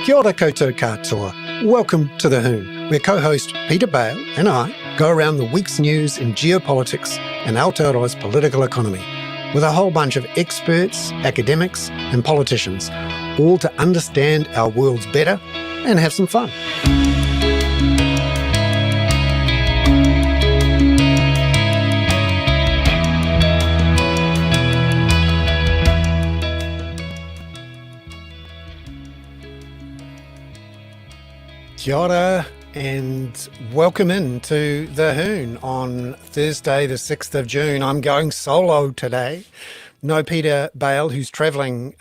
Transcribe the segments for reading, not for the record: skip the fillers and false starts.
Kia ora koutou katoa. Welcome to The Hoon, where co-host Peter Bale and I go around the week's news in geopolitics and Aotearoa's political economy with a whole bunch of experts, academics and politicians, all to understand our worlds better and have some fun. Kia ora and welcome in to The Hoon on Thursday the 6th of June. I'm going solo today. No Peter Bale, who's travelling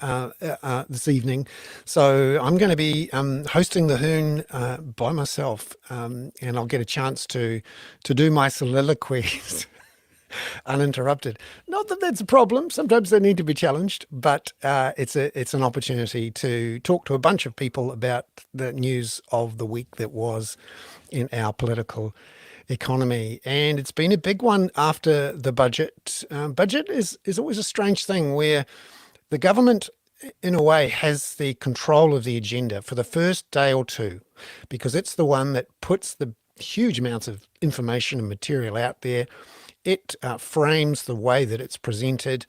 this evening. So I'm going to be hosting The Hoon by myself, and I'll get a chance to do my soliloquies uninterrupted. Not that that's a problem. Sometimes they need to be challenged, but it's an opportunity to talk to a bunch of people about the news of the week that was in our political economy. And it's been a big one after the budget. Budget is always a strange thing where the government, in a way, has the control of the agenda for the first day or two, because it's the one that puts the huge amounts of information and material out there. It frames the way that it's presented,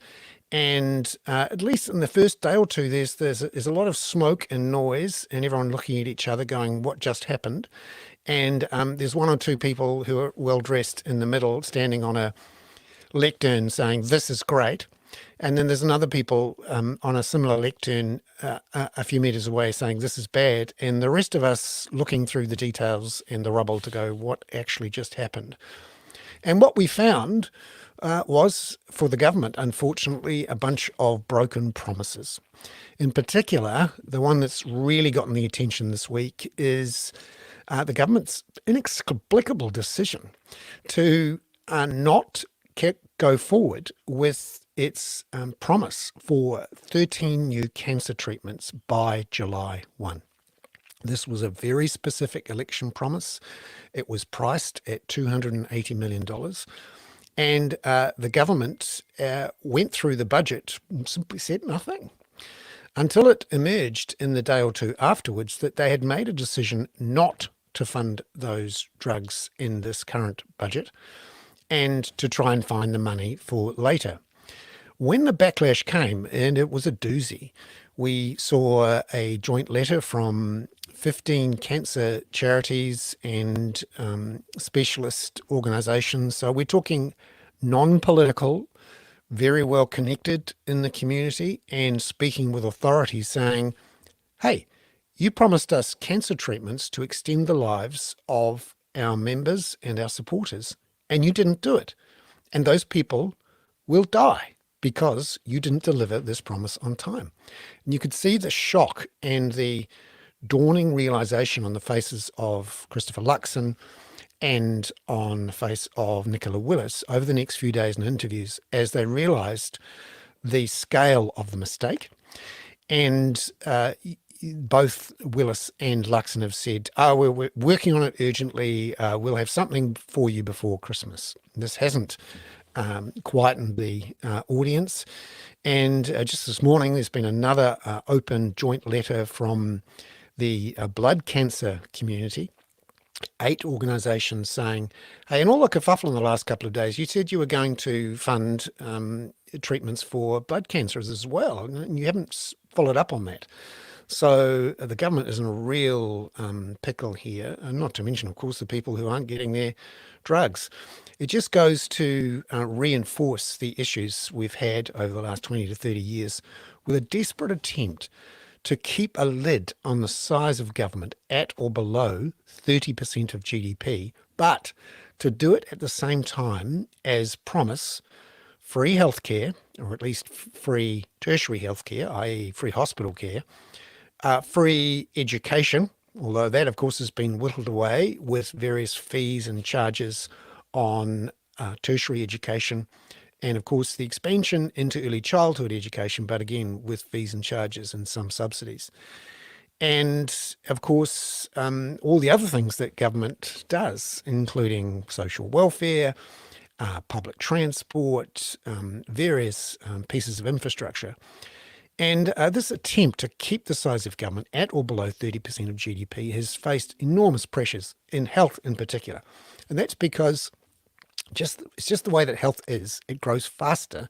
and at least in the first day or two, there's a lot of smoke and noise, and everyone looking at each other, going, "What just happened?" And there's one or two people who are well dressed in the middle, standing on a lectern, saying, "This is great," and then there's another people on a similar lectern a few meters away, saying, "This is bad," and the rest of us looking through the details and the rubble to go, "What actually just happened?" And what we found was, for the government, unfortunately, a bunch of broken promises. In particular, the one that's really gotten the attention this week is the government's inexplicable decision to not go forward with its promise for 13 new cancer treatments by July 1. This was a very specific election promise. It was priced at $280 million. And the government went through the budget and simply said nothing, until it emerged in the day or two afterwards that they had made a decision not to fund those drugs in this current budget and to try and find the money for later. When the backlash came, and it was a doozy, we saw a joint letter from 15 cancer charities and specialist organisations. So we're talking non-political, very well connected in the community, and speaking with authorities saying, "Hey, you promised us cancer treatments to extend the lives of our members and our supporters, and you didn't do it. And those people will die because you didn't deliver this promise on time." And you could see the shock and the dawning realisation on the faces of Christopher Luxon and on the face of Nicola Willis over the next few days in interviews, as they realised the scale of the mistake. And both Willis and Luxon have said, we're working on it urgently. We'll have something for you before Christmas. This hasn't quietened the audience. And just this morning, there's been another open joint letter from the blood cancer community, 8 organisations saying, "Hey, in all the kerfuffle in the last couple of days, you said you were going to fund treatments for blood cancers as well, and you haven't followed up on that." So the government is in a real pickle here, and not to mention, of course, the people who aren't getting their drugs. It just goes to reinforce the issues we've had over the last 20 to 30 years with a desperate attempt to keep a lid on the size of government at or below 30% of GDP, but to do it at the same time as promise free healthcare, or at least free tertiary healthcare, i.e. free hospital care, free education, although that, of course, has been whittled away with various fees and charges on tertiary education, and of course the expansion into early childhood education, but again with fees and charges and some subsidies. And of course all the other things that government does, including social welfare, public transport, various pieces of infrastructure. And this attempt to keep the size of government at or below 30% of GDP has faced enormous pressures in health in particular. And that's because it's just the way that health is. It grows faster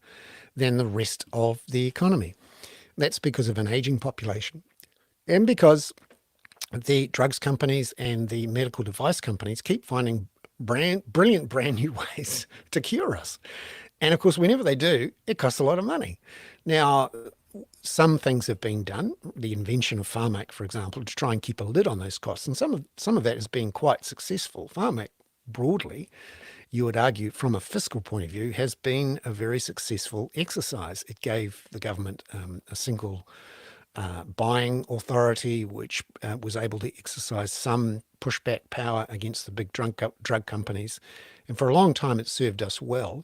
than the rest of the economy. That's because of an aging population and because the drugs companies and the medical device companies keep finding brilliant brand new ways to cure us. And of course, whenever they do, it costs a lot of money. Now, some things have been done, the invention of Pharmac, for example, to try and keep a lid on those costs. And some of that has been quite successful. Pharmac, broadly, you would argue, from a fiscal point of view, has been a very successful exercise. It gave the government a single buying authority, which was able to exercise some pushback power against the big drug companies. And for a long time, it served us well.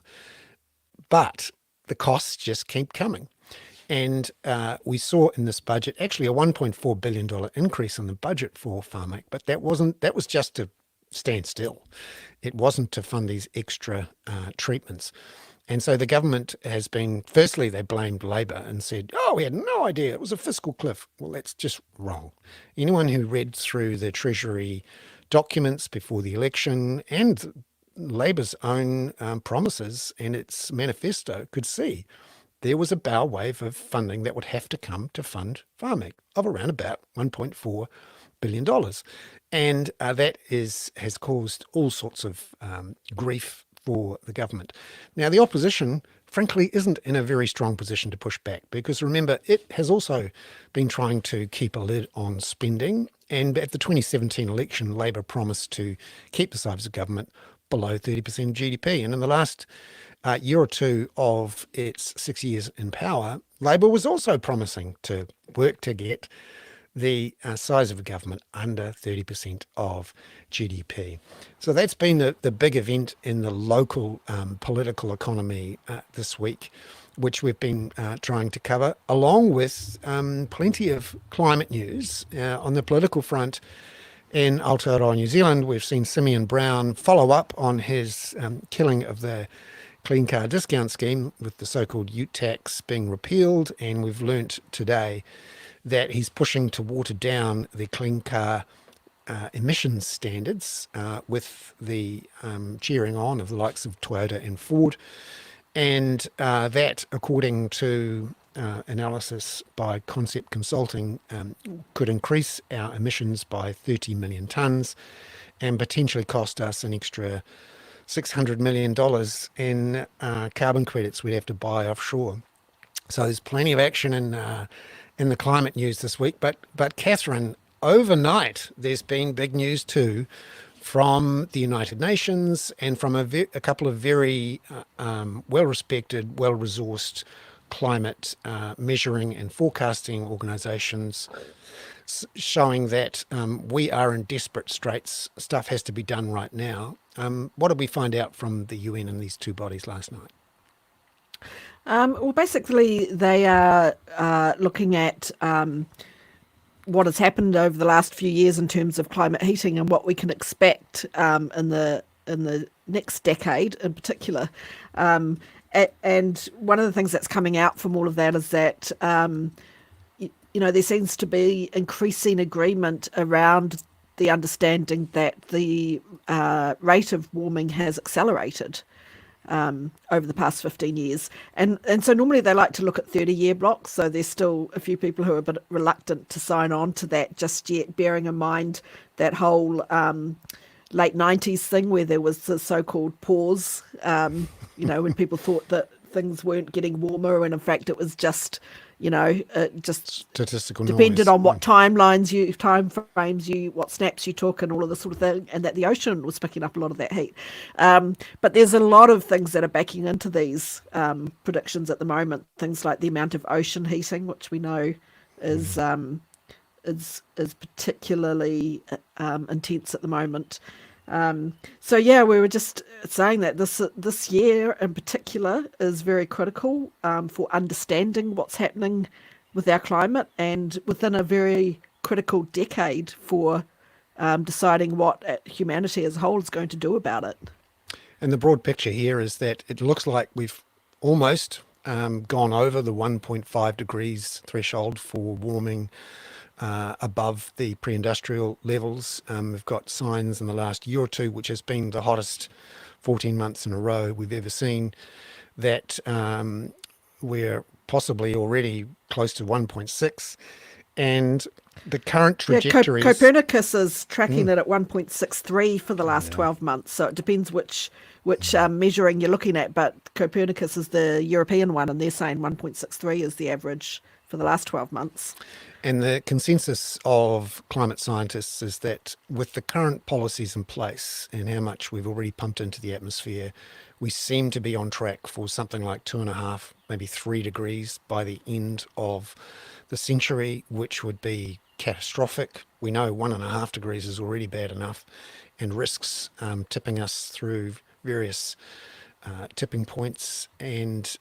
But the costs just keep coming. And we saw in this budget actually a $1.4 billion increase in the budget for Pharmac, but that was just to stand still. It wasn't to fund these extra treatments. And so the government has been, firstly, they blamed Labor and said, oh, we had no idea, it was a fiscal cliff. Well, that's just wrong. Anyone who read through the Treasury documents before the election and Labor's own promises and its manifesto could see there was a bow wave of funding that would have to come to fund Pharmac of around about $1.4 billion. And that has caused all sorts of grief for the government. Now, the opposition, frankly, isn't in a very strong position to push back because, remember, it has also been trying to keep a lid on spending. And at the 2017 election, Labor promised to keep the size of government below 30% of GDP. And in the last year or two of its 6 years in power, Labor was also promising to work to get the size of a government under 30% of GDP. So that's been the big event in the local political economy this week, which we've been trying to cover, along with plenty of climate news. On the political front, in Aotearoa, New Zealand, we've seen Simeon Brown follow up on his killing of the clean car discount scheme with the so-called ute tax being repealed, and we've learnt today that he's pushing to water down the clean car emissions standards with the cheering on of the likes of Toyota and Ford. And that, according to analysis by Concept Consulting, could increase our emissions by 30 million tonnes and potentially cost us an extra $600 million in carbon credits we'd have to buy offshore. So there's plenty of action in the climate news this week. But Catherine, overnight there's been big news too from the United Nations and from a couple of very well-respected, well-resourced climate measuring and forecasting organisations, showing that we are in desperate straits. Stuff has to be done right now. What did we find out from the UN and these two bodies last night? Well, basically, they are looking at what has happened over the last few years in terms of climate heating and what we can expect in the next decade in particular. And one of the things that's coming out from all of that is that there seems to be increasing agreement around the understanding that the rate of warming has accelerated over the past 15 years. And so normally they like to look at 30-year blocks, so there's still a few people who are a bit reluctant to sign on to that just yet, bearing in mind that whole late 90s thing where there was the so-called pause, when people thought that things weren't getting warmer, and in fact it was just just statistical depended noise. on what time frames what snaps you took and all of this sort of thing, and that the ocean was picking up a lot of that heat. But there's a lot of things that are backing into these predictions at the moment. Things like the amount of ocean heating, which we know is particularly intense at the moment. So yeah, we were just saying that this year in particular is very critical for understanding what's happening with our climate, and within a very critical decade for deciding what humanity as a whole is going to do about it. And the broad picture here is that it looks like we've almost gone over the 1.5 degrees threshold for warming above the pre-industrial levels. We've got signs in the last year or two, which has been the hottest 14 months in a row we've ever seen, that we're possibly already close to 1.6. And the current Yeah, trajectories. Copernicus is tracking Mm, it at 1.63 for the last yeah. 12 months. So it depends which measuring you're looking at, but Copernicus is the European one, and they're saying 1.63 is the average for the last 12 months. And the consensus of climate scientists is that with the current policies in place and how much we've already pumped into the atmosphere, we seem to be on track for something like 2.5, maybe 3 degrees by the end of the century, which would be catastrophic. We know 1.5 degrees is already bad enough and risks tipping us through various tipping points. And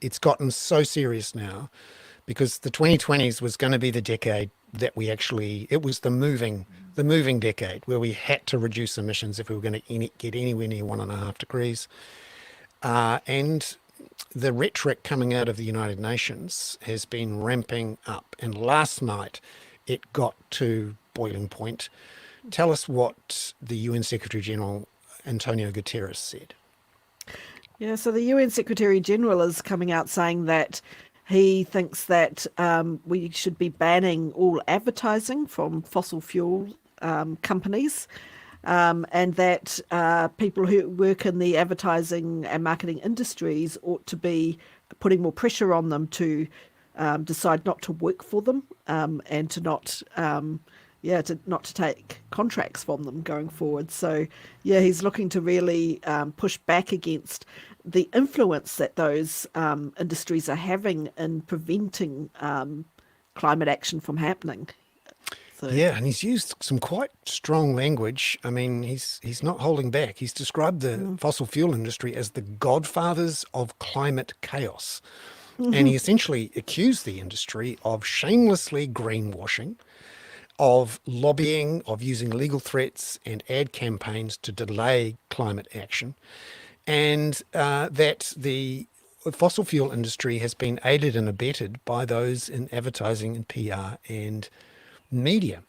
it's gotten so serious now because the 2020s was going to be the decade that we actually, it was the moving decade where we had to reduce emissions if we were going to get anywhere near 1.5 degrees. And the rhetoric coming out of the United Nations has been ramping up. And last night it got to boiling point. Tell us what the UN Secretary General Antonio Guterres said. Yeah, so the UN Secretary General is coming out saying that he thinks that we should be banning all advertising from fossil fuel companies, and that people who work in the advertising and marketing industries ought to be putting more pressure on them to decide not to work for them, and to not to not to take contracts from them going forward. So yeah, he's looking to really push back against the influence that those industries are having in preventing climate action from happening. So Yeah, and he's used some quite strong language. I mean, he's not holding back. He's described the fossil fuel industry as the godfathers of climate chaos. And he essentially accused the industry of shamelessly greenwashing, of lobbying, of using legal threats and ad campaigns to delay climate action, and that the fossil fuel industry has been aided and abetted by those in advertising and PR and media.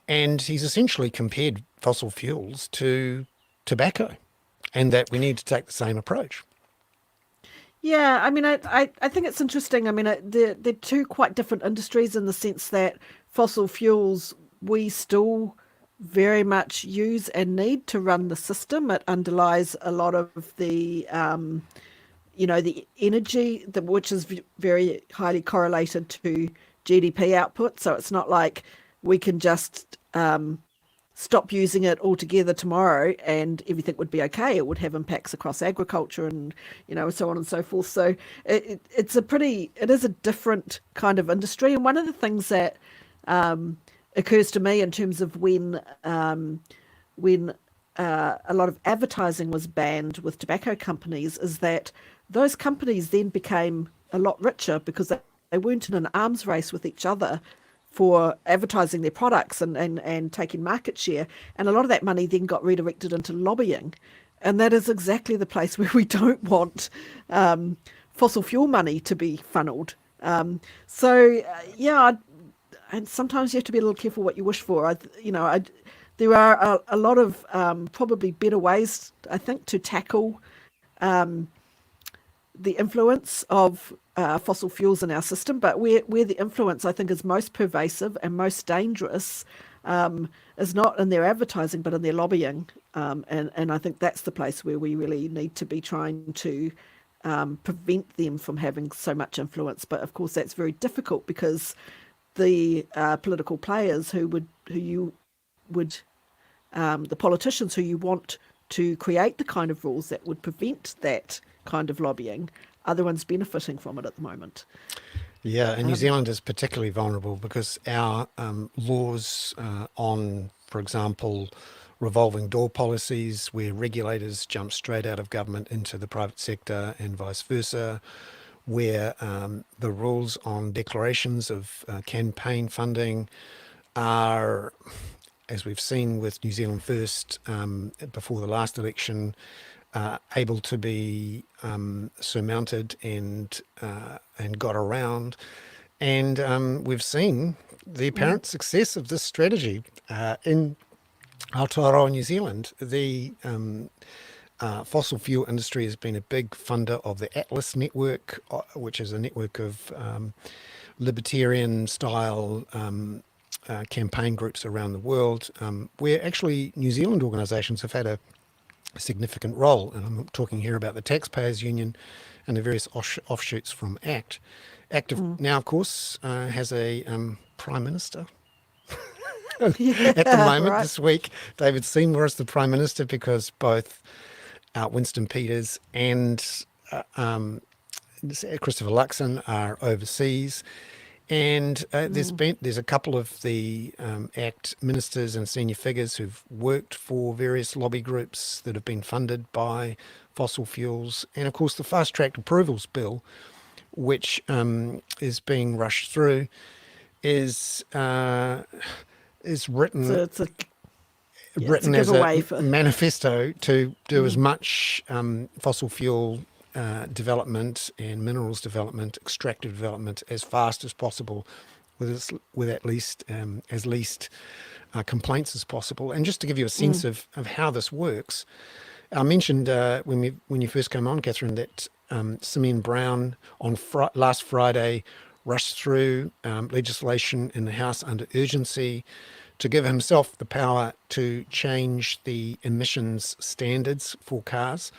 And he's essentially compared fossil fuels to tobacco and that we need to take the same approach. yeah, I mean, I think it's interesting. I mean, they're two quite different industries in the sense that fossil fuels we still very much use and need to run the system. It underlies a lot of the the energy that which is very highly correlated to GDP output. So it's not like we can just stop using it altogether tomorrow and everything would be okay. It would have impacts across agriculture and so on and so forth. So it is a different kind of industry. And one of the things that occurs to me in terms of when a lot of advertising was banned with tobacco companies is that those companies then became a lot richer because they weren't in an arms race with each other for advertising their products and taking market share. And a lot of that money then got redirected into lobbying. And that is exactly the place where we don't want fossil fuel money to be funneled. Yeah, and sometimes you have to be a little careful what you wish for. There are a lot of probably better ways, I think, to tackle the influence of fossil fuels in our system, but where the influence I think is most pervasive and most dangerous is not in their advertising but in their lobbying, and I think that's the place where we really need to be trying to prevent them from having so much influence. But of course that's very difficult because the political players the politicians who you want to create the kind of rules that would prevent that kind of lobbying are the ones benefiting from it at the moment. Yeah, and New Zealand is particularly vulnerable because our laws on, for example, revolving door policies, where regulators jump straight out of government into the private sector and vice versa, where the rules on declarations of campaign funding are, as we've seen with New Zealand First before the last election, able to be surmounted and got around. And we've seen the apparent success of this strategy in Aotearoa, New Zealand. The fossil fuel industry has been a big funder of the Atlas Network, which is a network of libertarian style campaign groups around the world, where actually New Zealand organisations have had a significant role. And I'm talking here about the Taxpayers Union and the various offshoots from ACT. ACT now, of course, has a Prime Minister. At the Yeah, moment, right. this week, David Seymour is the Prime Minister because both Winston Peters and Christopher Luxon are overseas. And there's a couple of the ACT ministers and senior figures who've worked for various lobby groups that have been funded by fossil fuels. And of course, the fast track approvals bill, which is being rushed through, is It's written a, it's a, yeah, it's a written as a giveaway for. manifesto to do as Mm, much fossil fuel development and minerals development, extractive development as fast as possible, with at least as least complaints as possible. And just to give you a sense mm, of how this works, I mentioned when you first came on, Catherine, that Simeon Brown on last Friday rushed through legislation in the House under urgency to give himself the power to change the emissions standards for cars.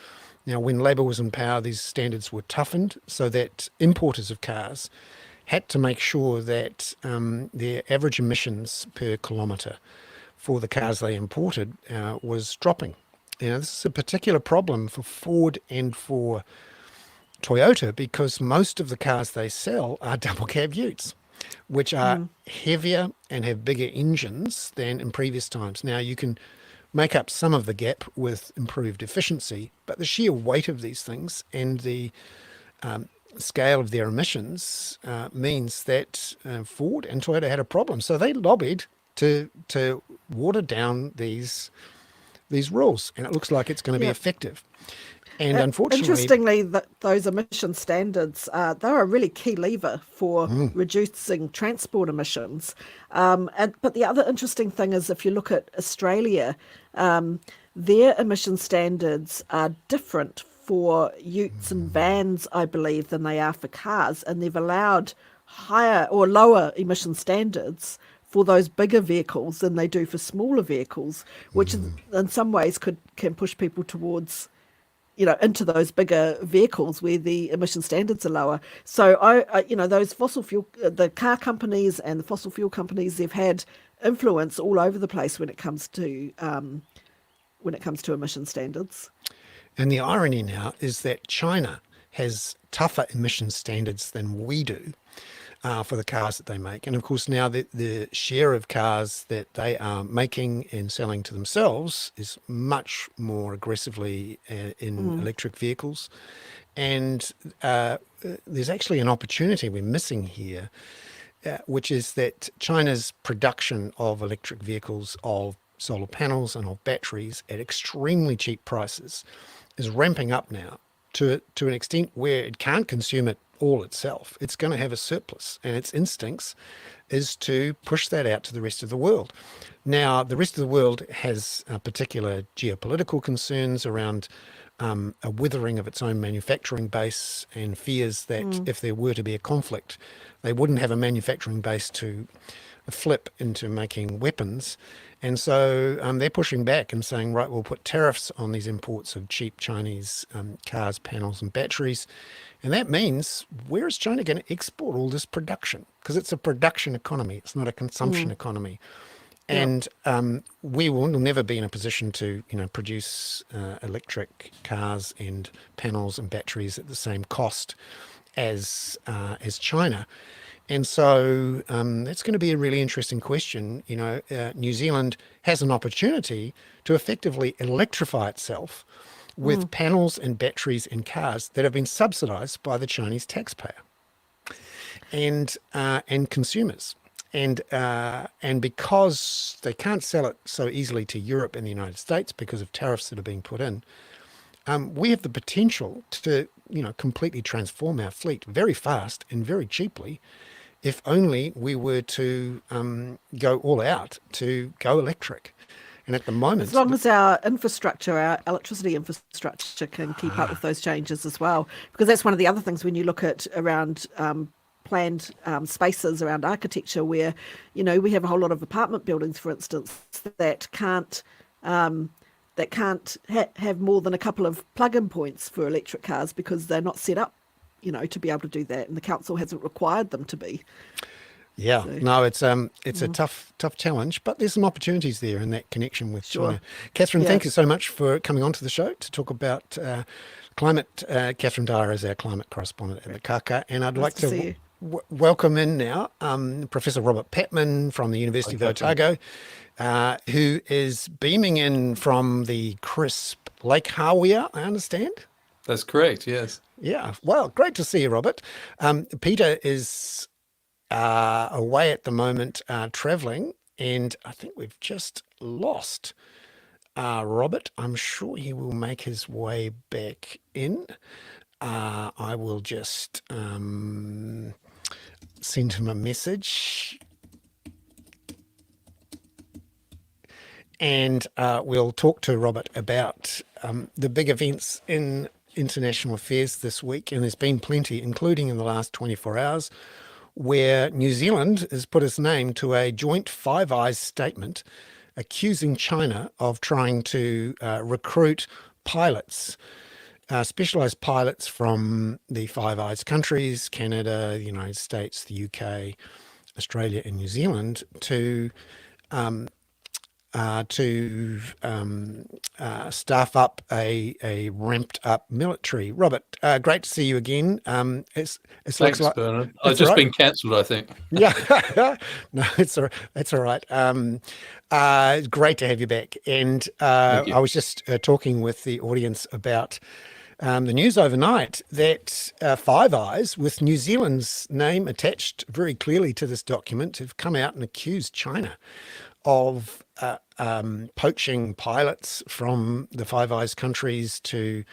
Now, when Labor was in power, these standards were toughened so that importers of cars had to make sure that their average emissions per kilometre for the cars they imported was dropping. This is a particular problem for Ford and for Toyota because most of the cars they sell are double cab utes, which are mm. heavier and have bigger engines than in previous times. Now, you can make up some of the gap with improved efficiency, but the sheer weight of these things and the scale of their emissions means that Ford and Toyota had a problem. So they lobbied to water down these rules, and it looks like it's going to be Yeah. effective. And unfortunately, Interestingly, those emission standards, they're a really key lever for reducing transport emissions. But the other interesting thing is if you look at Australia, their emission standards are different for utes and vans, I believe, than they are for cars. And they've allowed higher or lower emission standards for those bigger vehicles than they do for smaller vehicles, which in some ways can push people towards into those bigger vehicles where the emission standards are lower. So those fossil fuel, the car companies and the fossil fuel companies, they've had influence all over the place when it comes to emission standards. and the irony now is that China has tougher emission standards than we do for the cars that they make. And of course, now the share of cars that they are making and selling to themselves is much more aggressively in electric vehicles. And there's actually an opportunity we're missing here, which is that China's production of electric vehicles, of solar panels and of batteries at extremely cheap prices is ramping up now to an extent where it can't consume it all itself. It's going to have a surplus, and its instincts is to push that out to the rest of the world. Now, the rest of the world has particular geopolitical concerns around a withering of its own manufacturing base and fears that if there were to be a conflict, they wouldn't have a manufacturing base to flip into making weapons. And so they're pushing back and saying, right, we'll put tariffs on these imports of cheap Chinese cars, panels, and batteries. And that means, where is China going to export all this production? Because it's a production economy, it's not a consumption economy. Yeah. And we will never be in a position to, produce electric cars and panels and batteries at the same cost as China. And so that's going to be a really interesting question. New Zealand has an opportunity to effectively electrify itself with panels and batteries in cars that have been subsidized by the Chinese taxpayer and consumers. And because they can't sell it so easily to Europe and the United States because of tariffs that are being put in, we have the potential to, completely transform our fleet very fast and very cheaply if only we were to go all out to go electric. And at the As moment, long as our infrastructure, our electricity infrastructure, can keep up with those changes as well, because that's one of the other things when you look at around planned spaces around architecture, where we have a whole lot of apartment buildings, for instance, that can't have more than a couple of plug-in points for electric cars because they're not set up, to be able to do that, and the council hasn't required them to be. yeah, So, no, it's a tough challenge, but there's some opportunities there in that connection with sure. China. Catherine, Yeah. thank you so much for coming onto the show to talk about climate. Catherine Dyer is our climate correspondent at the Kaka, and I'd Nice like to to see you. welcome in now Professor Robert Patman from the Hi, University of Catherine. Otago, who is beaming in from the crisp Lake Hawea, I understand. That's correct. Yes. Yeah, well, great to see you, Robert. Peter is away at the moment traveling, and I think we've just lost Robert. I'm sure he will make his way back in. I will just send him a message, and we'll talk to Robert about the big events in international affairs this week. And there's been plenty, including in the last 24 hours, where New Zealand has put its name to a joint Five Eyes statement accusing China of trying to recruit pilots, specialized pilots from the Five Eyes countries, Canada, the United States, the UK, Australia, and New Zealand, to staff up a ramped up military. Robert, great to see you again. It looks Thanks, like Bernard. I've it's all just right. been cancelled, I think. Yeah, no, it's all right. It's great to have you back. And Thank you. I was just talking with the audience about the news overnight that Five Eyes, with New Zealand's name attached very clearly to this document, have come out and accused China of poaching pilots from the Five Eyes countries to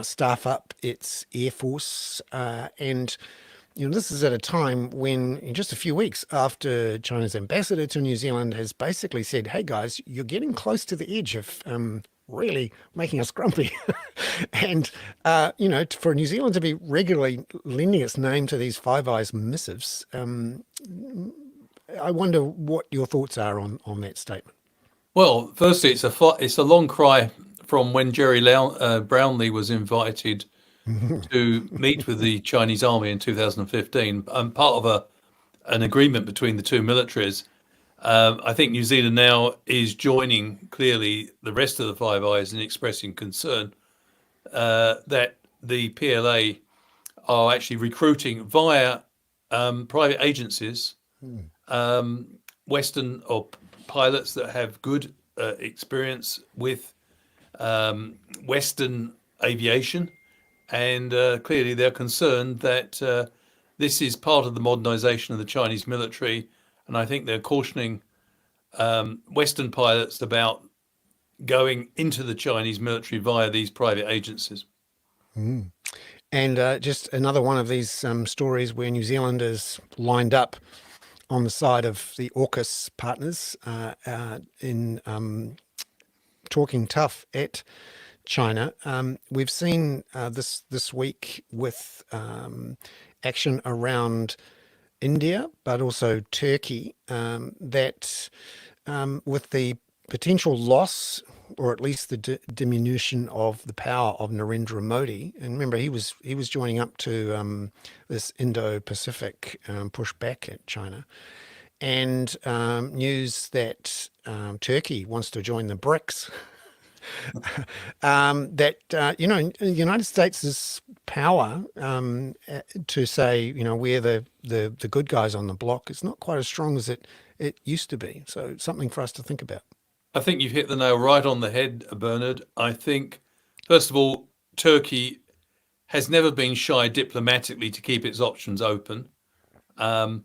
staff up its air force. And this is at a time when, in just a few weeks after China's ambassador to New Zealand has basically said, hey guys, you're getting close to the edge of really making us grumpy. And, for New Zealand to be regularly lending its name to these Five Eyes missives, I wonder what your thoughts are on that statement. Well, firstly, it's a long cry from when Jerry Brownlee was invited to meet with the Chinese army in 2015, and part of an agreement between the two militaries. I think New Zealand now is joining clearly the rest of the Five Eyes in expressing concern that the PLA are actually recruiting via private agencies Western or pilots that have good experience with Western aviation, and clearly they're concerned that this is part of the modernization of the Chinese military, and I think they're cautioning Western pilots about going into the Chinese military via these private agencies. And just another one of these stories where New Zealand is lined up on the side of the AUKUS partners in talking tough at China. We've seen this week with action around India, but also Turkey, that with the potential loss, or at least the diminution of the power of Narendra Modi. And remember, he was joining up to this Indo-Pacific pushback at China, and news that Turkey wants to join the BRICS. That the United States' power to say we're the good guys on the block is not quite as strong as it used to be. So something for us to think about. I think you've hit the nail right on the head, Bernard. I think, first of all, Turkey has never been shy diplomatically to keep its options open. And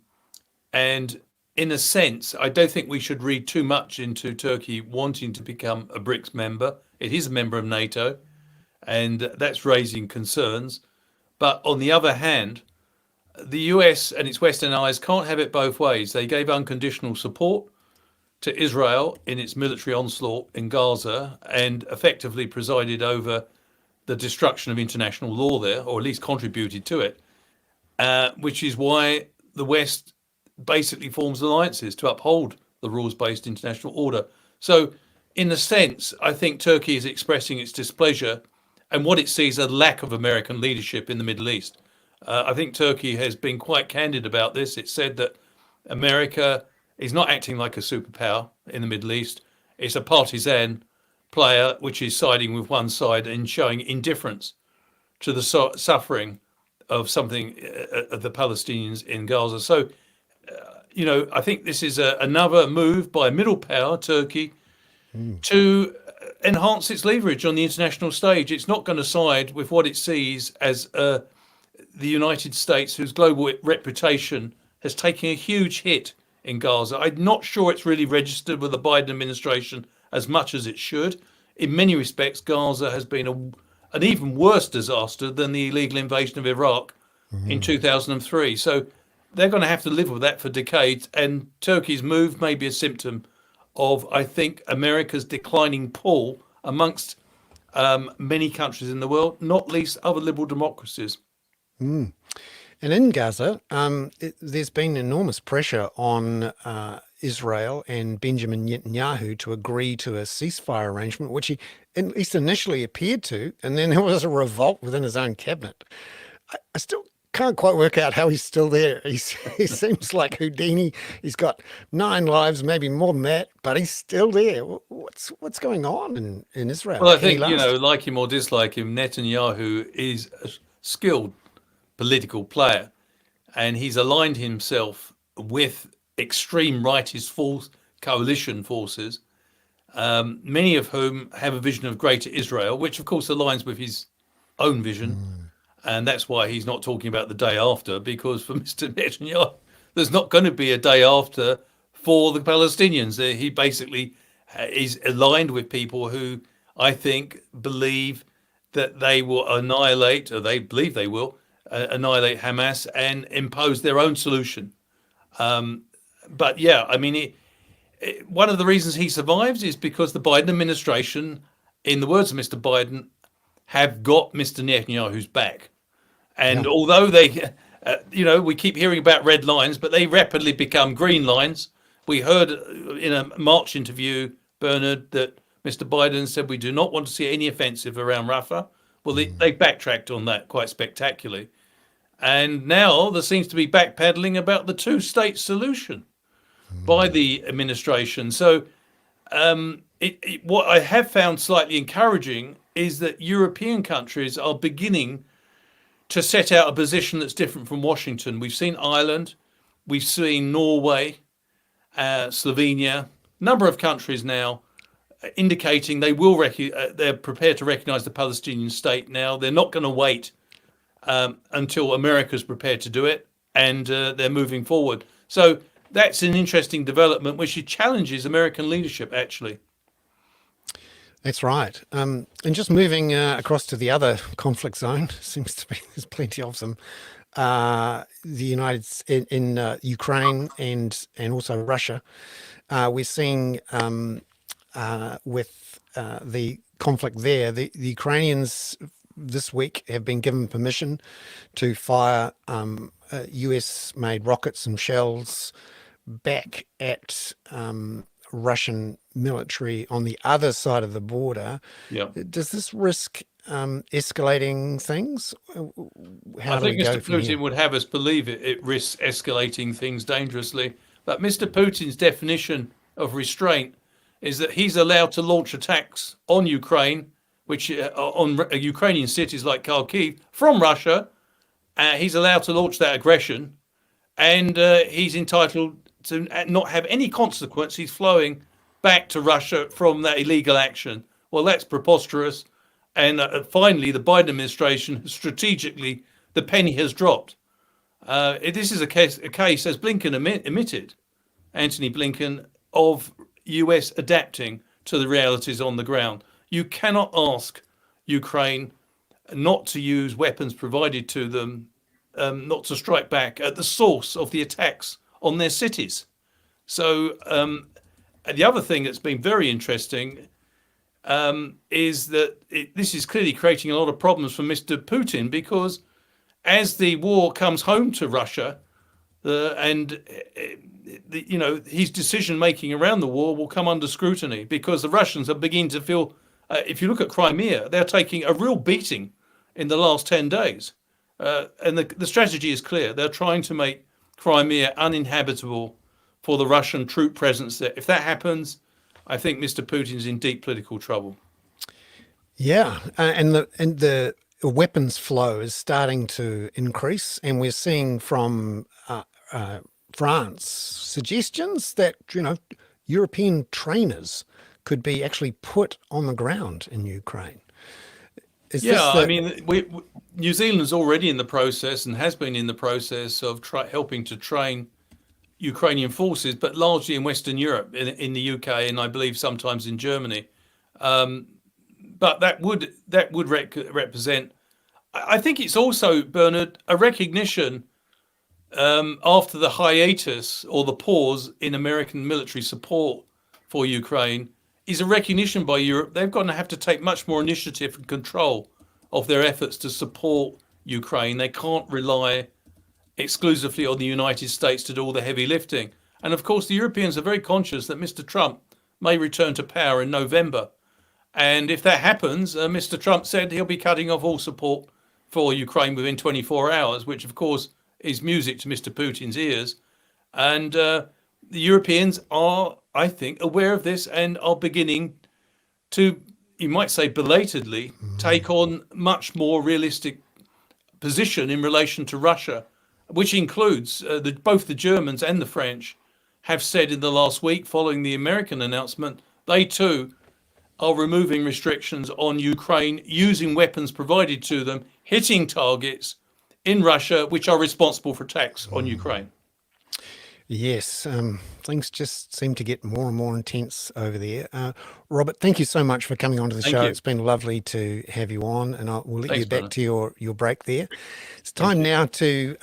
in a sense, I don't think we should read too much into Turkey wanting to become a BRICS member. It is a member of NATO. and that's raising concerns. But on the other hand, the US and its Western allies can't have it both ways. They gave unconditional support to Israel in its military onslaught in Gaza and effectively presided over the destruction of international law there, or at least contributed to it, which is why the West basically forms alliances to uphold the rules-based international order. So, in a sense, I think Turkey is expressing its displeasure and what it sees as a lack of American leadership in the Middle East. I think Turkey has been quite candid about this. It said that America is not acting like a superpower in the Middle East. It's a partisan player which is siding with one side and showing indifference to the suffering of the Palestinians in Gaza. So, I think this is another move by a middle power, Turkey, to enhance its leverage on the international stage. It's not going to side with what it sees as the United States, whose global reputation has taken a huge hit in Gaza. I'm not sure it's really registered with the Biden administration as much as it should. In many respects, Gaza has been an even worse disaster than the illegal invasion of Iraq in 2003. So they're going to have to live with that for decades. And Turkey's move may be a symptom of, I think, America's declining pull amongst many countries in the world, not least other liberal democracies. And in Gaza, there's been enormous pressure on Israel and Benjamin Netanyahu to agree to a ceasefire arrangement, which he at least initially appeared to, and then there was a revolt within his own cabinet. I still can't quite work out how he's still there. He seems like Houdini. He's got 9 lives, maybe more than that, but he's still there. What's going on in Israel? Well, I think, like him or dislike him, Netanyahu is a skilled political player, and he's aligned himself with extreme rightist coalition forces, many of whom have a vision of greater Israel, which of course aligns with his own vision. And that's why he's not talking about the day after, because for Mr. Netanyahu, there's not going to be a day after for the Palestinians. He basically is aligned with people who I think believe that they will annihilate, or they believe they will annihilate Hamas and impose their own solution. But yeah, I mean, one of the reasons he survives is because the Biden administration, in the words of Mr. Biden, have got Mr. Netanyahu's back. And although they, we keep hearing about red lines, but they rapidly become green lines. We heard in a March interview, Bernard, that Mr. Biden said we do not want to see any offensive around Rafah. Well, they backtracked on that quite spectacularly. And now there seems to be backpedaling about the 2-state solution by the administration. So what I have found slightly encouraging is that European countries are beginning to set out a position that's different from Washington. We've seen Ireland, we've seen Norway, Slovenia, number of countries now indicating they're prepared to recognize the Palestinian state now. They're not going to wait until America's prepared to do it, and they're moving forward. So that's an interesting development, which challenges American leadership, actually. That's right. And just moving across to the other conflict zone, seems to be there's plenty of them. In Ukraine and also Russia, we're seeing with the conflict there, the Ukrainians this week have been given permission to fire US-made rockets and shells back at Russian military on the other side of the border. Yeah. Does this risk escalating things? I think Mr. Putin would have us believe it risks escalating things dangerously. But Mr. Putin's definition of restraint is that he's allowed to launch attacks on Ukraine, which on Ukrainian cities like Kharkiv from Russia. He's allowed to launch that aggression, and he's entitled to not have any consequences flowing back to Russia from that illegal action. Well, that's preposterous. And finally, the Biden administration, strategically, the penny has dropped. This is a case, as Blinken admitted, Antony Blinken, of US adapting to the realities on the ground. You cannot ask Ukraine not to use weapons provided to them, not to strike back at the source of the attacks on their cities. So the other thing that's been very interesting is that this is clearly creating a lot of problems for Mr. Putin, because as the war comes home to Russia, his decision making around the war will come under scrutiny, because the Russians are beginning to feel. If you look at Crimea, they're taking a real beating in the last 10 days. And the strategy is clear. They're trying to make Crimea uninhabitable for the Russian troop presence there. If that happens, I think Mr. Putin's in deep political trouble. Yeah, and the weapons flow is starting to increase, and we're seeing from France suggestions that European trainers could be actually put on the ground in Ukraine. New Zealand's already in the process and has been in the process of helping to train Ukrainian forces, but largely in Western Europe, in the UK, and I believe sometimes in Germany. But that would represent. I think it's also, Bernard, a recognition after the hiatus or the pause in American military support for Ukraine, is a recognition by Europe they're going to have to take much more initiative and control of their efforts to support Ukraine. They can't rely exclusively on the United States to do all the heavy lifting. And of course, the Europeans are very conscious that Mr. Trump may return to power in November. And if that happens, Mr. Trump said he'll be cutting off all support for Ukraine within 24 hours, which of course is music to Mr. Putin's ears. And the Europeans are, I think, aware of this and are beginning to, you might say belatedly, take on much more realistic position in relation to Russia, which includes both the Germans and the French have said in the last week, following the American announcement, they too are removing restrictions on Ukraine using weapons provided to them, hitting targets in Russia, which are responsible for attacks on Ukraine. Yes, things just seem to get more and more intense over there. Robert, thank you so much for coming onto the show. you. It's been lovely to have you on, and we'll let you Thanks, back Bernard. to your break there. It's time now to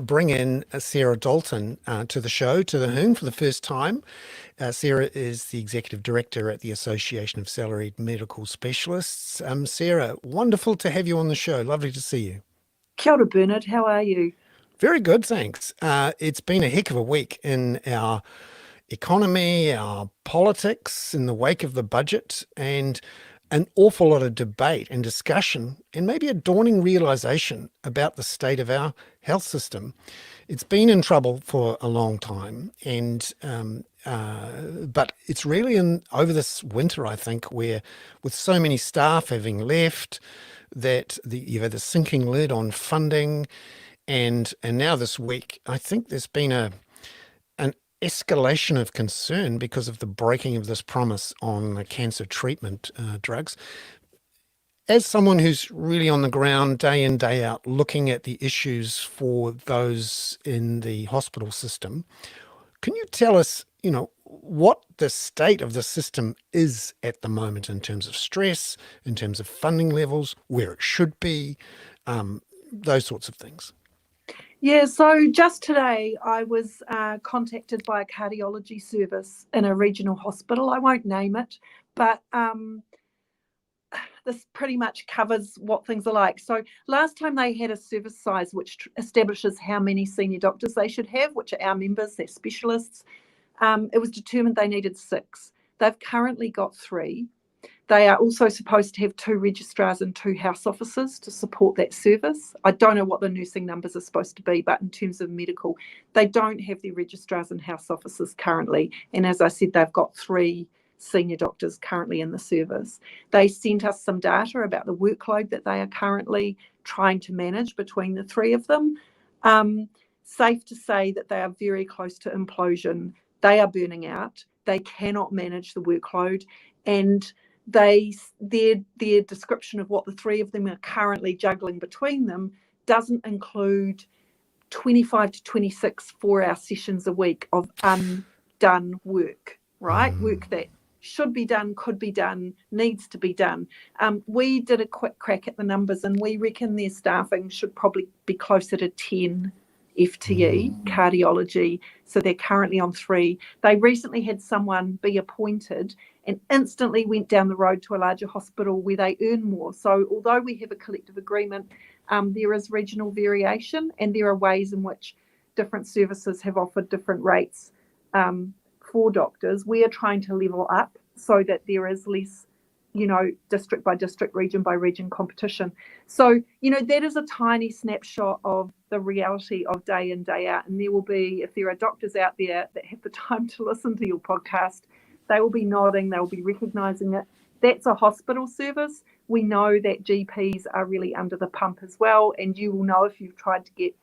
bring in Sarah Dalton to the show, to the Hoon, for the first time. Sarah is the Executive Director at the Association of Salaried Medical Specialists. Sarah, wonderful to have you on the show. Lovely to see you. Kia ora, Bernard. How are you? Very good, thanks. It's been a heck of a week in our economy, our politics, in the wake of the budget, and an awful lot of debate and discussion, and maybe a dawning realization about the state of our health system. It's been in trouble for a long time, and but it's really over this winter, I think, where with so many staff having left, that you've had the sinking lid on funding. And now this week, I think there's been an escalation of concern because of the breaking of this promise on the cancer treatment drugs. As someone who's really on the ground day in, day out, looking at the issues for those in the hospital system, can you tell us, what the state of the system is at the moment in terms of stress, in terms of funding levels, where it should be, those sorts of things? Yeah, so just today I was contacted by a cardiology service in a regional hospital. I won't name it, but this pretty much covers what things are like. So last time they had a service size which establishes how many senior doctors they should have, which are our members, they're specialists. It was determined they needed 6. They've currently got 3. They are also supposed to have 2 registrars and 2 house officers to support that service. I don't know what the nursing numbers are supposed to be, but in terms of medical, they don't have the registrars and house officers currently. And as I said, they've got 3 senior doctors currently in the service. They sent us some data about the workload that they are currently trying to manage between the 3 of them. Safe to say that they are very close to implosion. They are burning out. They cannot manage the workload, and their description of what the 3 of them are currently juggling between them doesn't include 25 to 26 4-hour sessions a week of undone work, right? Work that should be done, could be done, needs to be done. We did a quick crack at the numbers, and we reckon their staffing should probably be closer to 10 FTE cardiology. So they're currently on 3. They recently had someone be appointed and instantly went down the road to a larger hospital where they earn more. So although we have a collective agreement, there is regional variation, and there are ways in which different services have offered different rates for doctors. We are trying to level up so that there is less, district by district, region by region competition. So, that is a tiny snapshot of the reality of day in, day out. And there will be, if there are doctors out there that have the time to listen to your podcast, they will be nodding, they will be recognising it. That's a hospital service. We know that GPs are really under the pump as well. And you will know if you've tried to get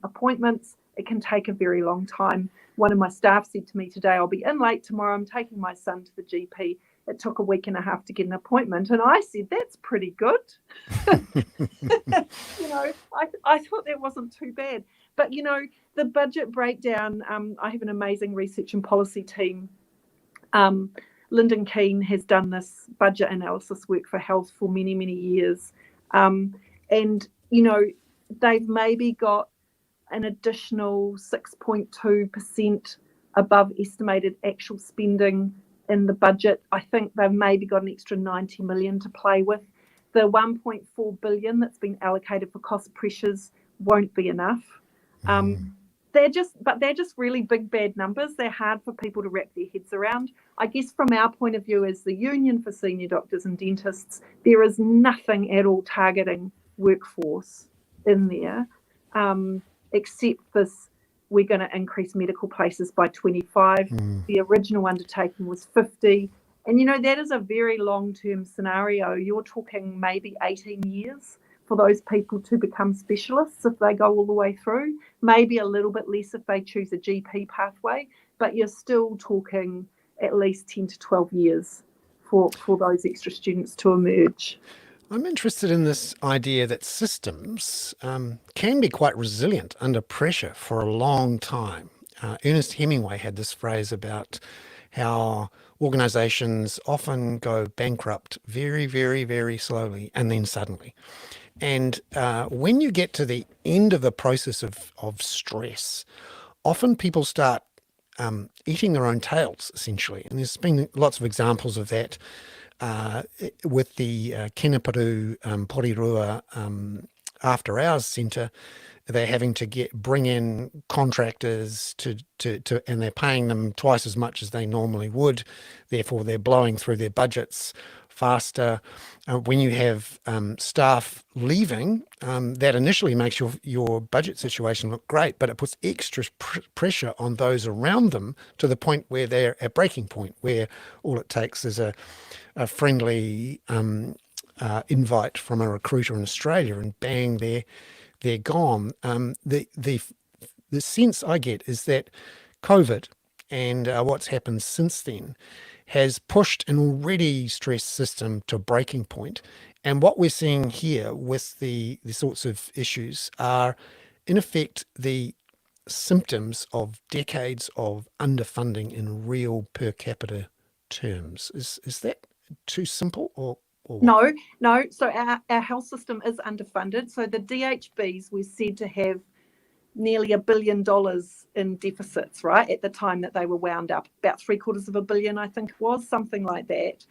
appointments, it can take a very long time. One of my staff said to me today, I'll be in late tomorrow. I'm taking my son to the GP. It took a week and a half to get an appointment. And I said, that's pretty good. I thought that wasn't too bad. But, the budget breakdown, I have an amazing research and policy team. Lyndon Keane has done this budget analysis work for health for many, many years. They've maybe got an additional 6.2% above estimated actual spending in the budget. I think they've maybe got an extra 90 million to play with. The 1.4 billion that's been allocated for cost pressures won't be enough. They're just really big, bad numbers. They're hard for people to wrap their heads around. I guess from our point of view as the union for senior doctors and dentists, there is nothing at all targeting workforce in there, except this, we're going to increase medical places by 25. The original undertaking was 50. And, that is a very long-term scenario. You're talking maybe 18 years for those people to become specialists if they go all the way through, maybe a little bit less if they choose a GP pathway, but you're still talking at least 10 to 12 years for those extra students to emerge. I'm interested in this idea that systems can be quite resilient under pressure for a long time. Ernest Hemingway had this phrase about how organizations often go bankrupt very, very, very slowly and then suddenly. And when you get to the end of the process of stress, often people start eating their own tails, essentially. And there's been lots of examples of that with the Keneparu Porirua After Hours Centre. They're having to bring in contractors and they're paying them twice as much as they normally would. Therefore, they're blowing through their budgets faster. When you have staff leaving, that initially makes your budget situation look great, but it puts extra pressure on those around them to the point where they're at breaking point, where all it takes is a friendly invite from a recruiter in Australia, and bang, they're gone. The sense I get is that COVID and what's happened since then has pushed an already stressed system to breaking point. And what we're seeing here with the sorts of issues are, in effect, the symptoms of decades of underfunding in real per capita terms. Is that too simple or what? No. So our health system is underfunded. So the DHBs were said to have nearly $1 billion in deficits, right, at the time that they were wound up, about $750 million, I think it was, something like that.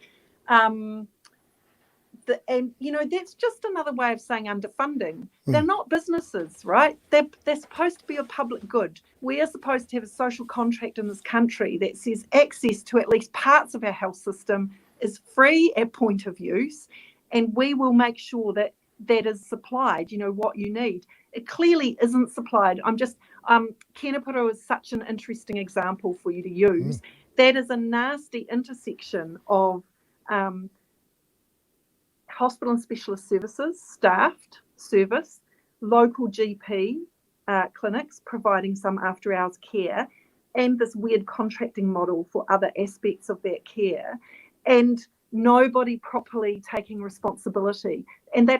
That's just another way of saying underfunding. They're not businesses, right? They're supposed to be a public good. We are supposed to have a social contract in this country that says access to at least parts of our health system is free at point of use, and we will make sure that that is supplied, what you need. It clearly isn't supplied. Keneparu is such an interesting example for you to use. That is a nasty intersection of hospital and specialist services, staffed service, local GP clinics providing some after hours care, and this weird contracting model for other aspects of that care, and nobody properly taking responsibility. And they're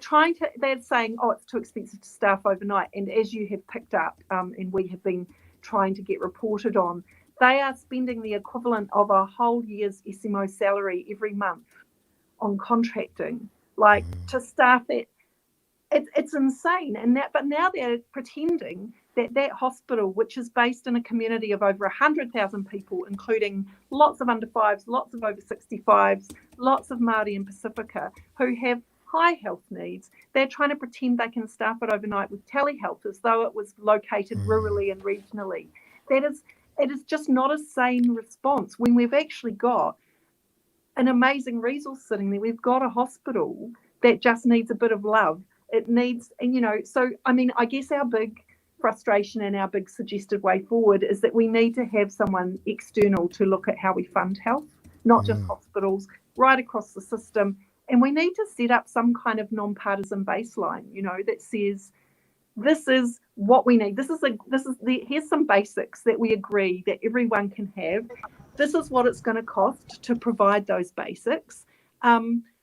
saying, oh, it's too expensive to staff overnight. And as you have picked up, and we have been trying to get reported on, They are spending the equivalent of a whole year's SMO salary every month on contracting, like to staff it. It's insane. But now they're pretending that that hospital, which is based in a community of over 100,000 people, including lots of under fives, lots of over 65s, lots of Māori and Pacifica who have high health needs, they're trying to pretend they can staff it overnight with telehealth as though it was located rurally and regionally. It is just not a sane response when we've actually got an amazing resource sitting there. We've got a hospital that just needs a bit of love. It needs, so I mean, I guess our big frustration and our big suggested way forward is that we need to have someone external to look at how we fund health, not just hospitals, right across the system. And we need to set up some kind of non-partisan baseline, that says, this is what we need. Here's some basics that we agree that everyone can have. This is what it's going to cost to provide those basics.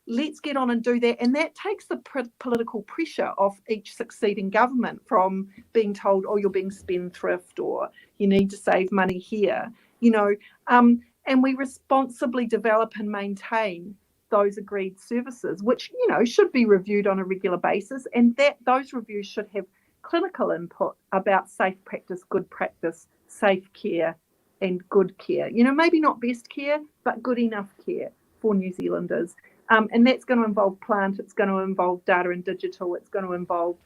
Let's get on and do that. And that takes the political pressure off each succeeding government from being told, oh, you're being spendthrift or you need to save money here, and we responsibly develop and maintain those agreed services, which, should be reviewed on a regular basis. And that those reviews should have clinical input about safe practice, good practice, safe care and good care. Maybe not best care, but good enough care for New Zealanders. And that's going to involve plant, it's going to involve data and digital, it's going to involve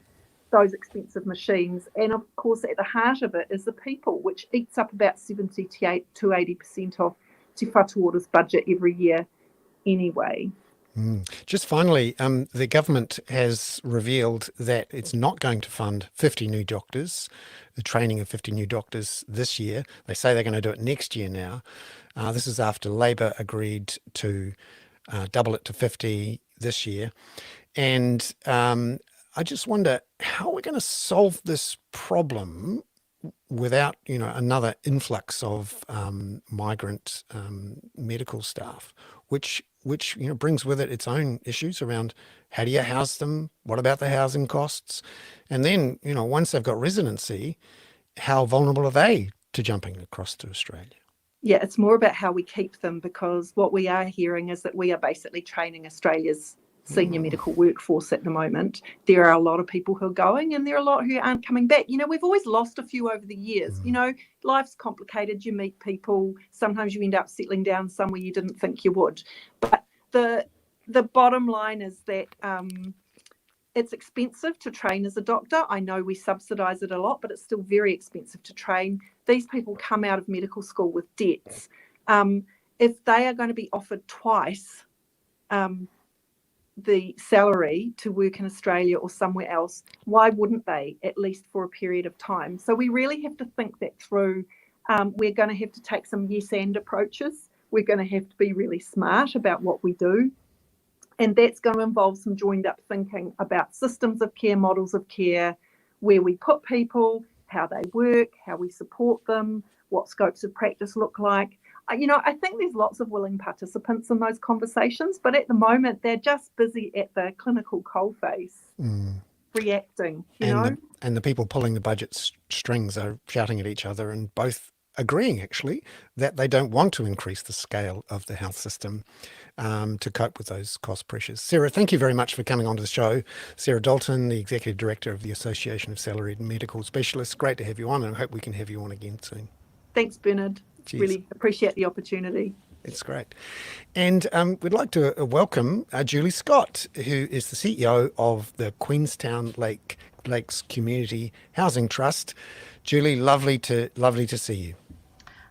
those expensive machines. And of course, at the heart of it is the people, which eats up about 70 to 80% of Te Whatuora's budget every year anyway. Just finally, the government has revealed that it's not going to fund 50 new doctors, the training of 50 new doctors this year. They say they're going to do it next year now. This is after Labor agreed to double it to 50 this year. And I just wonder how we're going to solve this problem without, another influx of migrant medical staff, which brings with it its own issues around how do you house them? What about the housing costs? And then, once they've got residency, how vulnerable are they to jumping across to Australia? Yeah, it's more about how we keep them, because what we are hearing is that we are basically training Australia's senior medical workforce at the moment. There are a lot of people who are going and there are a lot who aren't coming back. We've always lost a few over the years. Life's complicated. You meet people. Sometimes you end up settling down somewhere you didn't think you would. But the bottom line is that it's expensive to train as a doctor. I know we subsidise it a lot, but it's still very expensive to train. These people come out of medical school with debts. If they are going to be offered twice the salary to work in Australia or somewhere else, why wouldn't they, at least for a period of time? So we really have to think that through. We're going to have to take some yes and approaches. We're going to have to be really smart about what we do. And that's going to involve some joined up thinking about systems of care, models of care, where we put people, how they work, how we support them, what scopes of practice look like. I think there's lots of willing participants in those conversations, but at the moment they're just busy at the clinical coalface reacting, And the people pulling the budget strings are shouting at each other and both agreeing, actually, that they don't want to increase the scale of the health system to cope with those cost pressures. Sarah, thank you very much for coming onto the show. Sarah Dalton, the Executive Director of the Association of Salaried Medical Specialists. Great to have you on, and I hope we can have you on again soon. Thanks, Bernard. Cheers. Really appreciate the opportunity. It's great. And we'd like to welcome Julie Scott, who is the CEO of the Queenstown Lakes Community Housing Trust. Julie, lovely to see you.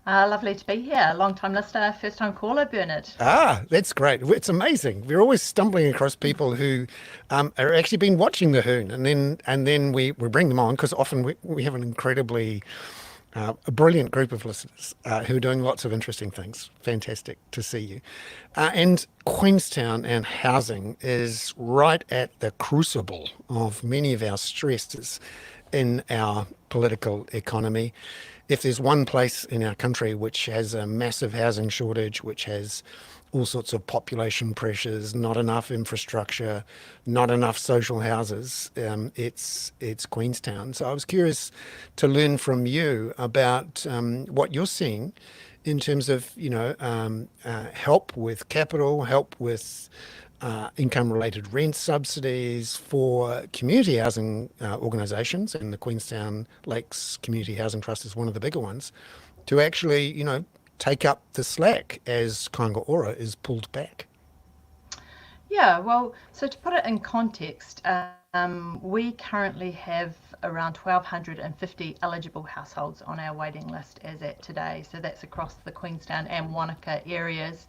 Lovely to be here. Long-time listener, first-time caller, Bernard. That's great. It's amazing. We're always stumbling across people who are actually been watching the Hoon, and then we bring them on because often we have an incredibly a brilliant group of listeners who are doing lots of interesting things. Fantastic to see you. And Queenstown and housing is right at the crucible of many of our stresses in our political economy. If there's one place in our country which has a massive housing shortage, which has all sorts of population pressures, not enough infrastructure, not enough social houses. It's Queenstown. So I was curious to learn from you about what you're seeing in terms of help with capital, help with income-related rent subsidies for community housing organisations, and the Queenstown Lakes Community Housing Trust is one of the bigger ones, to actually, take up the slack as Kāinga Ora is pulled back. Yeah, well, so to put it in context, we currently have around 1,250 eligible households on our waiting list as at today. So that's across the Queenstown and Wanaka areas.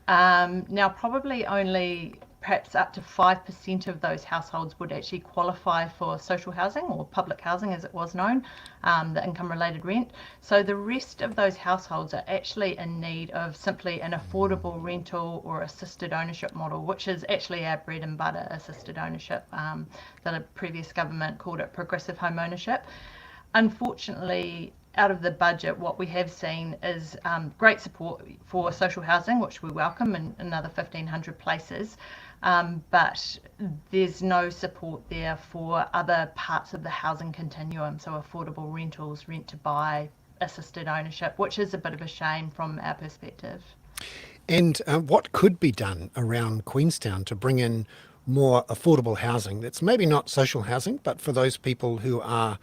Now, probably only perhaps up to 5% of those households would actually qualify for social housing, or public housing as it was known, the income-related rent. So the rest of those households are actually in need of simply an affordable rental or assisted ownership model, which is actually our bread and butter, assisted ownership. That a previous government called it progressive home ownership. Unfortunately, out of the budget, what we have seen is great support for social housing, which we welcome in another 1,500 places, but there's no support there for other parts of the housing continuum, so affordable rentals, rent to buy, assisted ownership, which is a bit of a shame from our perspective. And what could be done around Queenstown to bring in more affordable housing that's maybe not social housing, but for those people who are,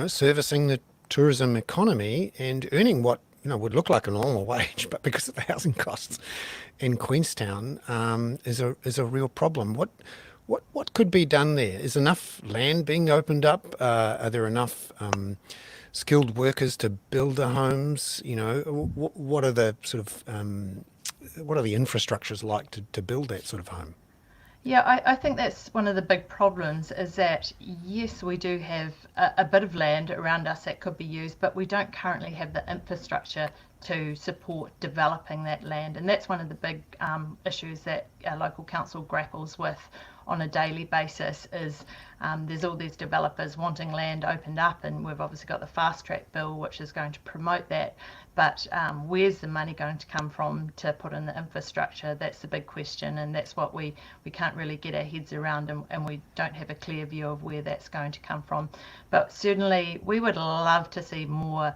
servicing the tourism economy and earning what would look like a normal wage, but because of the housing costs in Queenstown is a real problem. What could be done there? Is enough land being opened up? Are there enough skilled workers to build the homes? What are the sort of what are the infrastructures like to build that sort of home? Yeah, I think that's one of the big problems is that, yes, we do have a bit of land around us that could be used, but we don't currently have the infrastructure to support developing that land. And that's one of the big issues that our local council grapples with on a daily basis is there's all these developers wanting land opened up, and we've obviously got the fast track bill which is going to promote that, but where's the money going to come from to put in the infrastructure? That's the big question, and that's what we can't really get our heads around, and we don't have a clear view of where that's going to come from. But certainly we would love to see more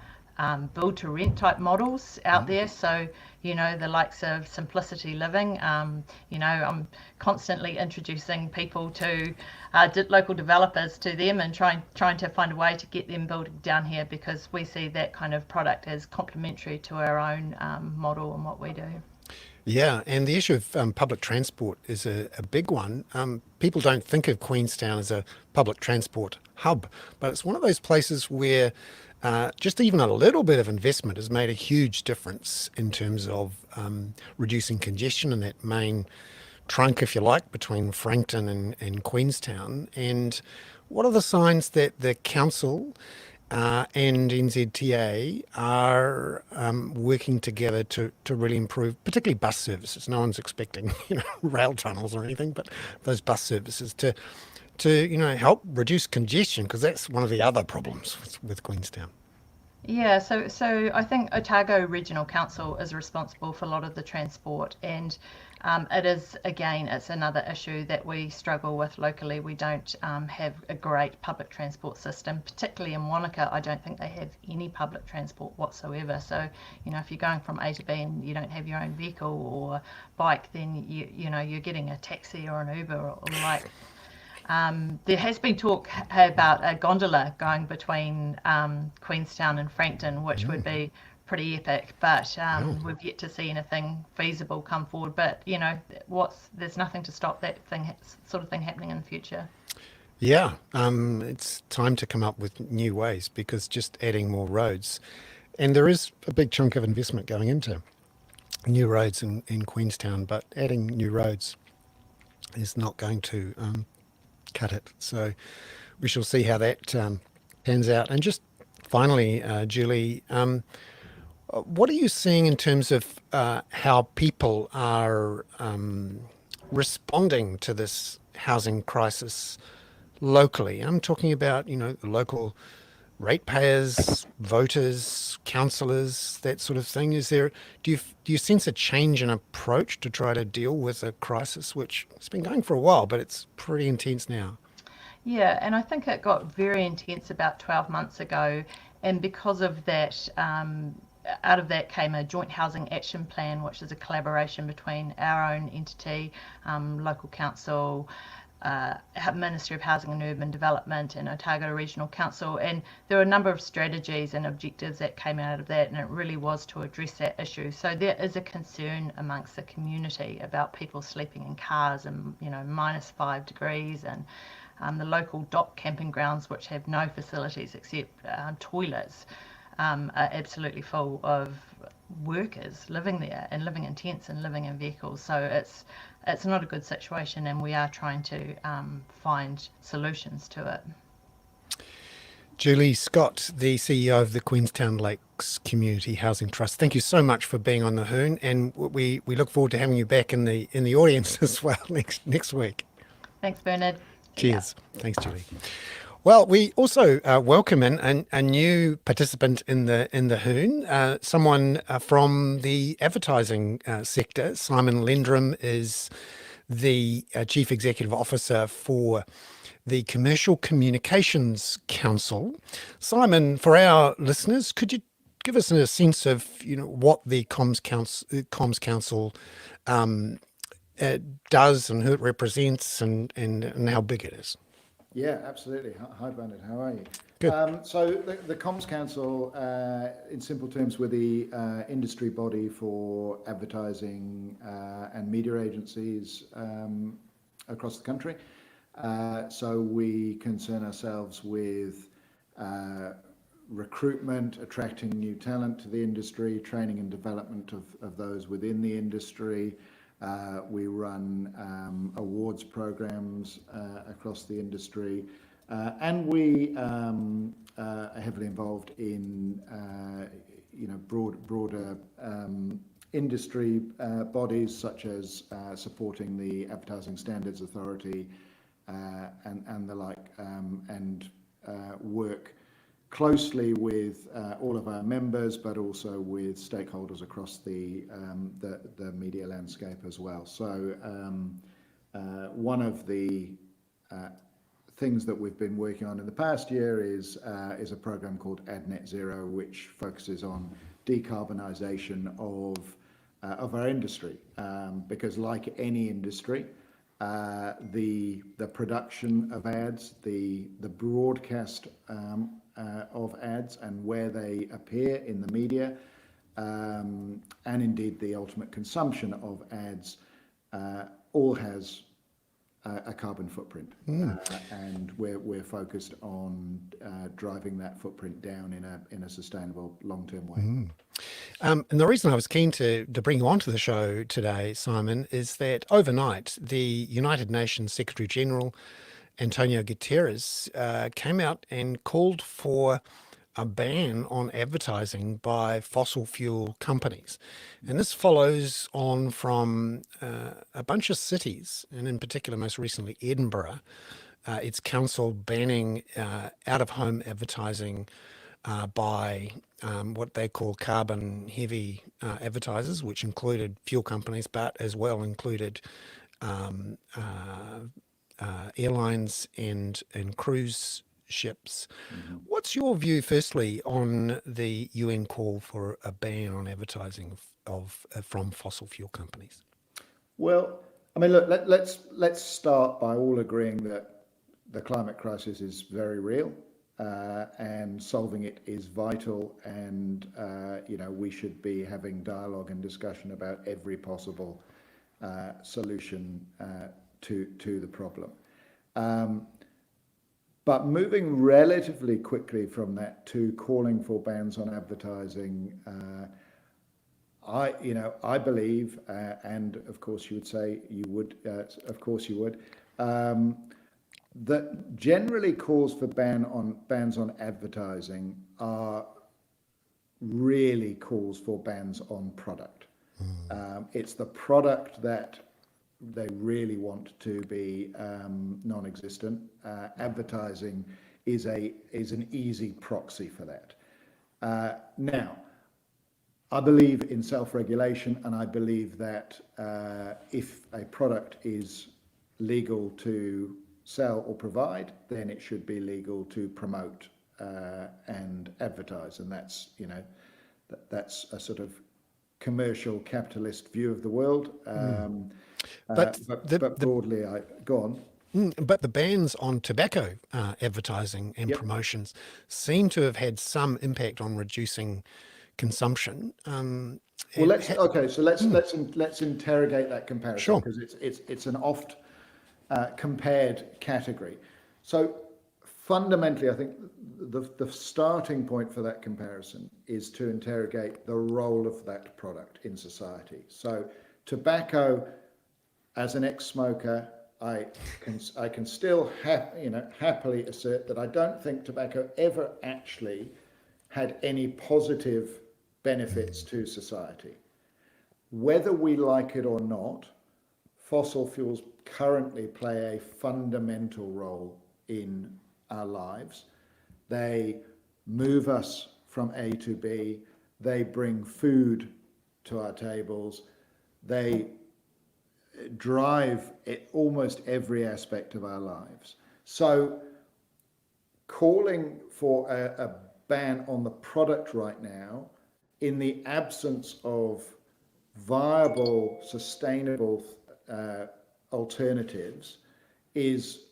build to rent type models out there. So, the likes of Simplicity Living, I'm constantly introducing people to local developers to them and trying to find a way to get them building down here, because we see that kind of product as complementary to our own model and what we do. Yeah, and the issue of public transport is a big one. People don't think of Queenstown as a public transport hub, but it's one of those places where just even a little bit of investment has made a huge difference in terms of reducing congestion in that main trunk, if you like, between Frankton and Queenstown. And what are the signs that the council and NZTA are working together to really improve, particularly bus services? No one's expecting rail tunnels or anything, but those bus services to help reduce congestion, because that's one of the other problems with Queenstown. Yeah, so I think Otago Regional Council is responsible for a lot of the transport, and it's another issue that we struggle with locally. We don't have a great public transport system, particularly in Wanaka. I don't think they have any public transport whatsoever. So, if you're going from A to B and you don't have your own vehicle or bike, then you're getting a taxi or an Uber or the like. There has been talk about a gondola going between Queenstown and Frankton, which would be pretty epic, but we've yet to see anything feasible come forward. But there's nothing to stop that sort of thing happening in the future. Yeah, it's time to come up with new ways, because just adding more roads, and there is a big chunk of investment going into new roads in Queenstown, but adding new roads is not going to cut it. So we shall see how that pans out. And just finally, Julie, what are you seeing in terms of how people are responding to this housing crisis locally? I'm talking about, the local ratepayers, voters, councillors, that sort of thing? Do you sense a change in approach to try to deal with a crisis which has been going for a while, but it's pretty intense now? Yeah, and I think it got very intense about 12 months ago. And because of that, out of that came a joint housing action plan, which is a collaboration between our own entity, local council, Ministry of Housing and Urban Development, and Otago Regional Council. And there were a number of strategies and objectives that came out of that, and it really was to address that issue. So there is a concern amongst the community about people sleeping in cars and, -5 degrees, and the local dock camping grounds, which have no facilities except toilets, are absolutely full of workers living there and living in tents and living in vehicles. So it's not a good situation, and we are trying to find solutions to it. Julie Scott, the CEO of the Queenstown Lakes Community Housing Trust. Thank you so much for being on the Hoon, and we look forward to having you back in the audience as well next week. Thanks, Bernard. Cheers. Thanks, Julie. Well, we also welcome in a new participant in the Hoon, someone from the advertising sector. Simon Lendrum is the Chief Executive Officer for the Commercial Communications Council. Simon, for our listeners, could you give us a sense of what the Comms Council does and who it represents and how big it is? Yeah, absolutely. Hi, Bernard. How are you? Good. So the Comms Council, in simple terms, we're the industry body for advertising and media agencies across the country. So we concern ourselves with recruitment, attracting new talent to the industry, training and development of those within the industry. We run awards programs across the industry, and we are heavily involved in broader industry bodies, such as supporting the Advertising Standards Authority and the like, and work closely with all of our members, but also with stakeholders across the media landscape as well. So one of the things that we've been working on in the past year is a program called Ad Net Zero, which focuses on decarbonisation of our industry, because like any industry, the production of ads, the broadcast of ads and where they appear in the media, and indeed the ultimate consumption of ads, all has a carbon footprint, and we're focused on driving that footprint down in a sustainable long-term way. And the reason I was keen to bring you onto the show today, Simon, is that overnight the United Nations Secretary General Antonio Guterres came out and called for a ban on advertising by fossil fuel companies. And this follows on from a bunch of cities, and in particular, most recently, Edinburgh, its council banning out-of-home advertising by what they call carbon-heavy advertisers, which included fuel companies, but as well included airlines and cruise ships. What's your view, firstly, on the UN call for a ban on advertising from fossil fuel companies? Well, I mean, look, let's start by all agreeing that the climate crisis is very real, and solving it is vital, and we should be having dialogue and discussion about every possible solution to the problem. But moving relatively quickly from that to calling for bans on advertising, I believe, and of course you would say you would, that generally calls for bans on advertising are really calls for bans on product. It's the product that they really want to be non-existent. Advertising is an easy proxy for that. Now, I believe in self-regulation, and I believe that if a product is legal to sell or provide, then it should be legal to promote and advertise, and that's that's a sort of commercial capitalist view of the world. But But broadly, go on. But the bans on tobacco advertising and promotions seem to have had some impact on reducing consumption. Well, let's interrogate that comparison, Sure. because it's an oft compared category. So fundamentally, I think the starting point for that comparison is to interrogate the role of that product in society. So tobacco, as an ex-smoker, I can still happily assert that I don't think tobacco ever actually had any positive benefits to society. Whether we like it or not, fossil fuels currently play a fundamental role in our lives. They move us from A to B. They bring food to our tables. They drive almost every aspect of our lives. So calling for a ban on the product right now, in the absence of viable, sustainable alternatives, is,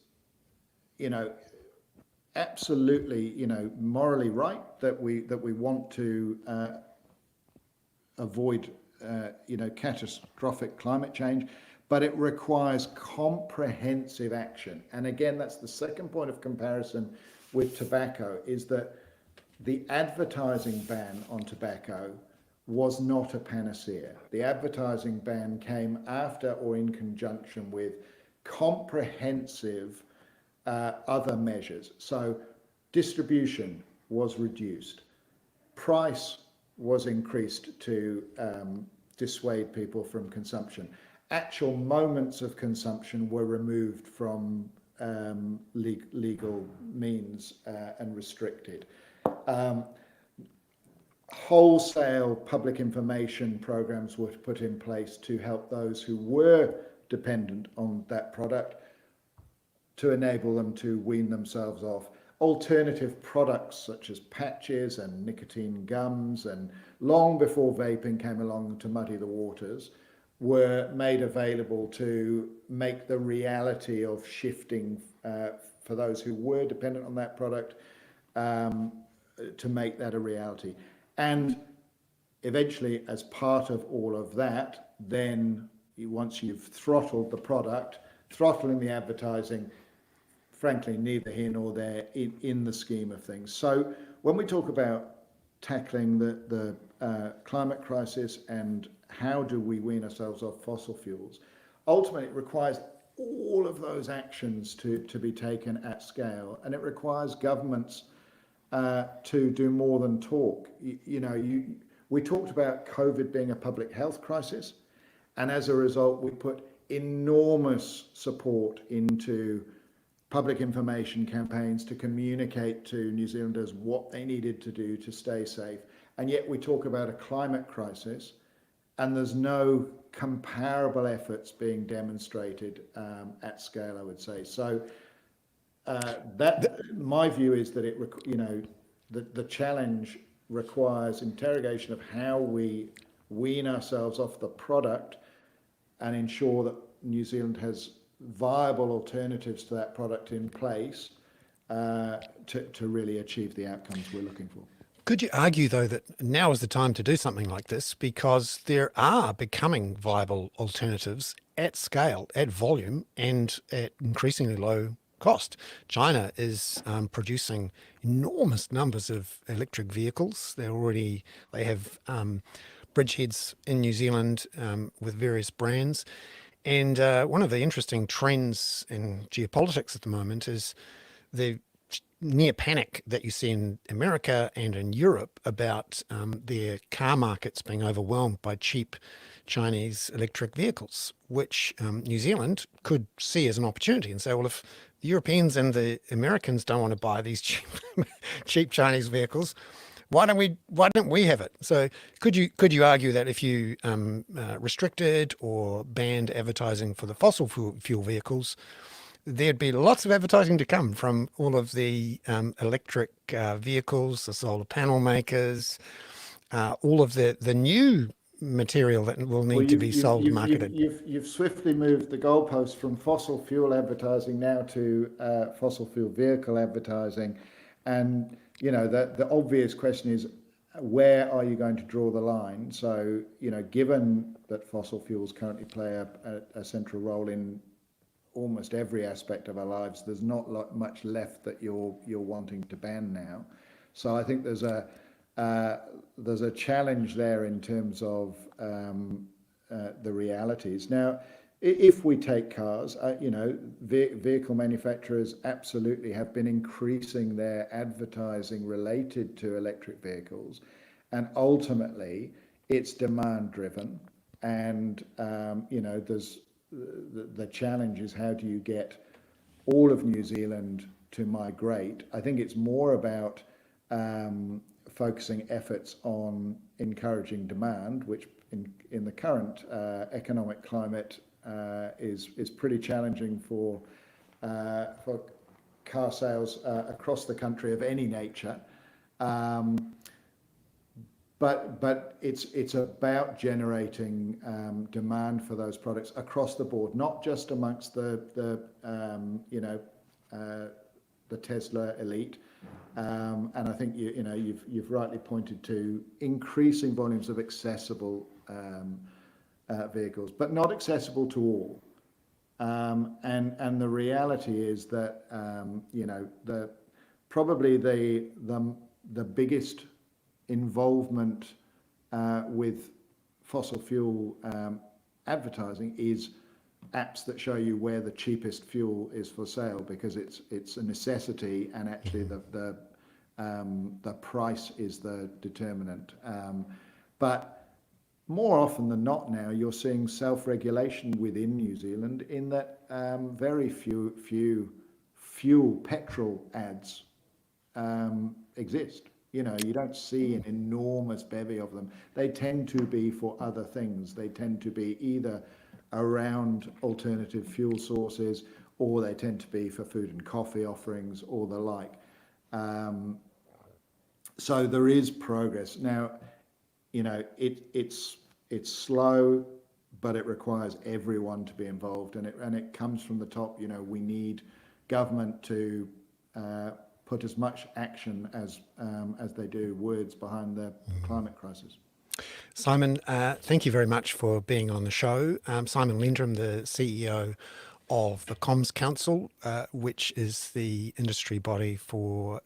absolutely, morally right, that we want to avoid, catastrophic climate change, but it requires comprehensive action. And again, that's the second point of comparison with tobacco, is that the advertising ban on tobacco was not a panacea. The advertising ban came after or in conjunction with comprehensive other measures. So distribution was reduced, price was increased to dissuade people from consumption. Actual moments of consumption were removed from legal means and restricted. Wholesale public information programs were put in place to help those who were dependent on that product, to enable them to wean themselves off. Alternative products such as patches and nicotine gums, and long before vaping came along to muddy the waters, were made available to make the reality of shifting for those who were dependent on that product, to make that a reality. And eventually, as part of all of that, then once you've throttled the product, throttling the advertising, frankly, neither here nor there in the scheme of things. So when we talk about tackling the climate crisis and how do we wean ourselves off fossil fuels, ultimately it requires all of those actions to be taken at scale, and it requires governments to do more than talk. We talked about COVID being a public health crisis, and as a result we put enormous support into public information campaigns to communicate to New Zealanders what they needed to do to stay safe. And yet we talk about a climate crisis and there's no comparable efforts being demonstrated at scale, I would say. So my view is that the challenge requires interrogation of how we wean ourselves off the product and ensure that New Zealand has viable alternatives to that product in place to really achieve the outcomes we're looking for. Could you argue, though, that now is the time to do something like this because there are becoming viable alternatives at scale, at volume, and at increasingly low cost? China is producing enormous numbers of electric vehicles. They have bridgeheads in New Zealand with various brands. And one of the interesting trends in geopolitics at the moment is the near panic that you see in America and in Europe about their car markets being overwhelmed by cheap Chinese electric vehicles, which New Zealand could see as an opportunity and say, well, if the Europeans and the Americans don't want to buy these cheap Chinese vehicles, why don't we have it? So could you argue that if you restricted or banned advertising for the fossil fuel vehicles, there'd be lots of advertising to come from all of the electric vehicles, the solar panel makers, all of the new material that will need to be sold and marketed. You've swiftly moved the goalposts from fossil fuel advertising now to fossil fuel vehicle advertising, and the obvious question is, where are you going to draw the line? So given that fossil fuels currently play a central role in almost every aspect of our lives, there's not much left that you're wanting to ban now. So I think there's a challenge there in terms of the realities. Now, if we take cars, vehicle manufacturers absolutely have been increasing their advertising related to electric vehicles, and ultimately it's demand driven. And there's the challenge is, how do you get all of New Zealand to migrate? I think it's more about focusing efforts on encouraging demand, which in the current economic climate is pretty challenging for car sales across the country of any nature. But it's about generating demand for those products across the board, not just amongst the Tesla elite. And I think you've rightly pointed to increasing volumes of accessible vehicles, but not accessible to all. And the reality is that probably the biggest involvement with fossil fuel advertising is apps that show you where the cheapest fuel is for sale, because it's a necessity, and actually the price is the determinant. But more often than not now, you're seeing self-regulation within New Zealand, in that very few fuel petrol ads exist. You don't see an enormous bevy of them. They tend to be for other things. They tend to be either around alternative fuel sources, or they tend to be for food and coffee offerings or the like. So there is progress. Now, it's slow, but it requires everyone to be involved, and it comes from the top. We need government to put as much action as they do words behind the climate crisis. Simon, thank you very much for being on the show. Simon Lendrum, the CEO of the Comms Council, which is the industry body for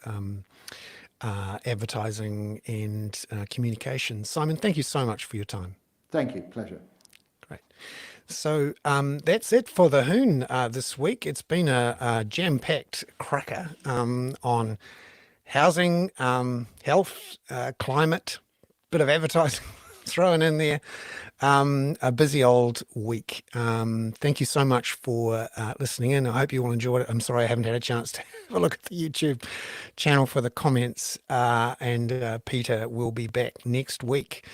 advertising and communications. Simon, thank you so much for your time. Thank you. Pleasure. Great. So that's it for the Hoon this week. It's been a jam-packed cracker on housing, health, climate, bit of advertising thrown in there. A busy old week. Thank you so much for listening in. I hope you all enjoyed it. I'm sorry I haven't had a chance to have a look at the YouTube channel for the comments. And Peter will be back next week.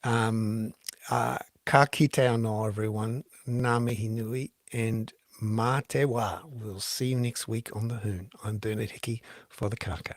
Ka kite anō, everyone. Ngā mihi nui and mā te wā. We'll see you next week on the Hoon. I'm Bernard Hickey for the Kaka.